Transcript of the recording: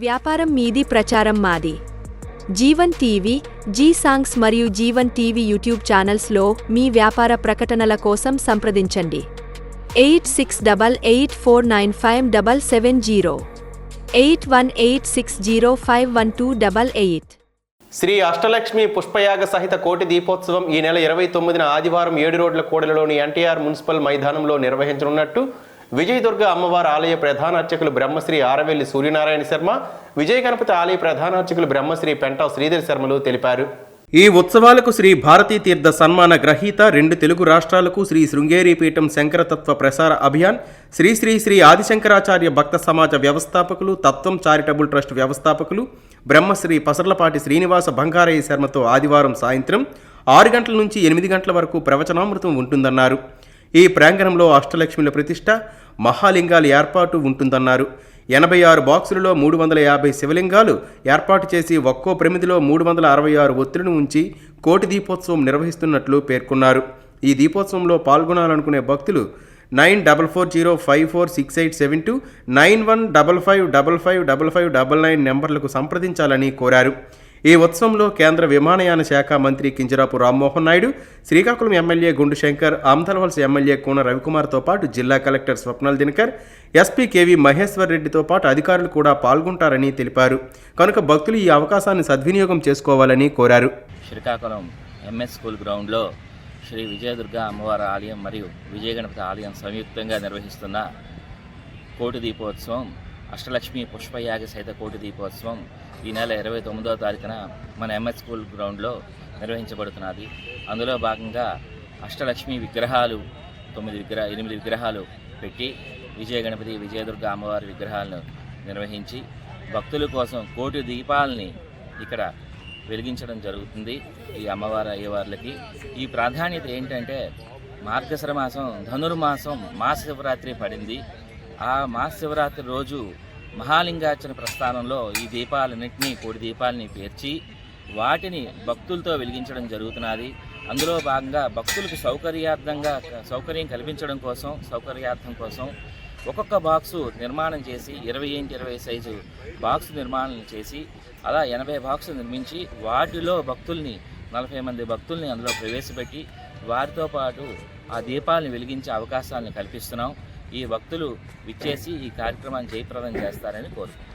వ్యాపారం మీది, ప్రచారం మాది. జీవన్ టీవీ, జీ సాంగ్స్ మరియు జీవన్ టీవీ యూట్యూబ్ ఛానల్స్లో మీ వ్యాపార ప్రకటనల కోసం సంప్రదించండి. 8688495770 8186051288. శ్రీ అష్టలక్ష్మి పుష్పయాగ సహిత కోటి దీపోత్సవం ఈ నెల 29న ఆదివారం 7 రోడ్ల కూడలిలోని ఎన్టీఆర్ మున్సిపల్ మైదానంలో నిర్వహించనున్నట్టు విజయదుర్గ అమ్మవారి ఆలయ ప్రధాన అర్చకులు బ్రహ్మశ్రీ ఆరవెల్లి సూర్యనారాయణ శర్మ, విజయ గణపతి ఆలయ ప్రధాన అర్చకులు బ్రహ్మశ్రీ పెంటా శ్రీధర్ శర్మలు తెలిపారు. ఈ ఉత్సవాలకు శ్రీ భారతీ తీర్థ సన్మాన గ్రహీత, 2 తెలుగు రాష్ట్రాలకు శ్రీ శృంగేరి పీఠం శంకరతత్వ ప్రసార అభియాన్, శ్రీ శ్రీ శ్రీ ఆదిశంకరాచార్య భక్త సమాజ వ్యవస్థాపకులు, తత్వం చారిటబుల్ ట్రస్ట్ వ్యవస్థాపకులు బ్రహ్మశ్రీ పసర్లపాటి శ్రీనివాస బంగారయ్య శర్మతో ఆదివారం సాయంత్రం 6 గంటల నుంచి 8 గంటల వరకు ప్రవచనామృతం ఉంటుందన్నారు. ఈ ప్రాంగణంలో అష్టలక్ష్మిల ప్రతిష్ట, మహాలింగాల ఏర్పాటు ఉంటుందన్నారు. 86 బాక్సులలో 350 శివలింగాలు ఏర్పాటు చేసి ఒక్కో ప్రమిదిలో 366 ఒత్తులను ఉంచి కోటి దీపోత్సవం నిర్వహిస్తున్నట్లు పేర్కొన్నారు. ఈ దీపోత్సవంలో పాల్గొనాలనుకునే భక్తులు 9440546872 9155555599 నెంబర్లకు సంప్రదించాలని కోరారు. ఈ ఉత్సవంలో కేంద్ర విమానయాన శాఖ మంత్రి కింజరాపు రామ్మోహన్ నాయుడు, శ్రీకాకుళం ఎమ్మెల్యే గుండు శంకర్, ఆమతలవలస ఎమ్మెల్యే కూన రవికుమార్తో పాటు జిల్లా collector Swapnil Dinakar, SP KV Maheshwar రెడ్డితో పాటు అధికారులు కూడా పాల్గొంటారని తెలిపారు. కనుక భక్తులు ఈ అవకాశాన్ని సద్వినియోగం చేసుకోవాలని కోరారు. శ్రీకాకుళం ఎంఎస్ స్కూల్ గ్రౌండ్లో శ్రీ విజయదుర్గ అమ్మవారి ఆలయం మరియు విజయ గణపతి ఆలయం సంయుక్తంగా నిర్వహిస్తున్న కోటి దీపోత్సవం, అష్టలక్ష్మి పుష్పయాగ సహిత కోటి దీపోత్సవం ఈ నెల 29వ తారీఖున మన ఎంఎస్ స్కూల్ గ్రౌండ్లో నిర్వహించబడుతున్నది. అందులో భాగంగా అష్టలక్ష్మి విగ్రహాలు 8 విగ్రహాలు పెట్టి విజయ గణపతి, విజయదుర్గ అమ్మవారి విగ్రహాలను నిర్వహించి భక్తుల కోసం కోటి దీపాలని ఇక్కడ వెలిగించడం జరుగుతుంది. ఈ అమ్మవారి అయ్యవార్లకి ఈ ప్రాధాన్యత ఏంటంటే, మార్గశిర మాసం ధనుర్మాసం మహాశివరాత్రి పడింది. ఆ మహాశివరాత్రి రోజు మహాలింగార్చన ప్రస్థానంలో ఈ దీపాలన్నింటినీ, కోటి దీపాలని పేర్చి వాటిని భక్తులతో వెలిగించడం జరుగుతున్నది. అందులో భాగంగా భక్తులకు సౌకర్యం కల్పించడం కోసం, సౌకర్యార్థం కోసం ఒక్కొక్క బాక్సు నిర్మాణం చేసి 20x20 సైజు బాక్సు నిర్మాణం చేసి అలా 80 బాక్సులు నిర్మించి వాటిలో 40 మంది భక్తుల్ని అందులో ప్రవేశపెట్టి వారితో పాటు ఆ దీపాలను వెలిగించే అవకాశాలను కల్పిస్తున్నాం. ఈ భక్తులు విచ్చేసి ఈ కార్యక్రమాన్ని జయప్రదం చేస్తారని కోరుతున్నాం.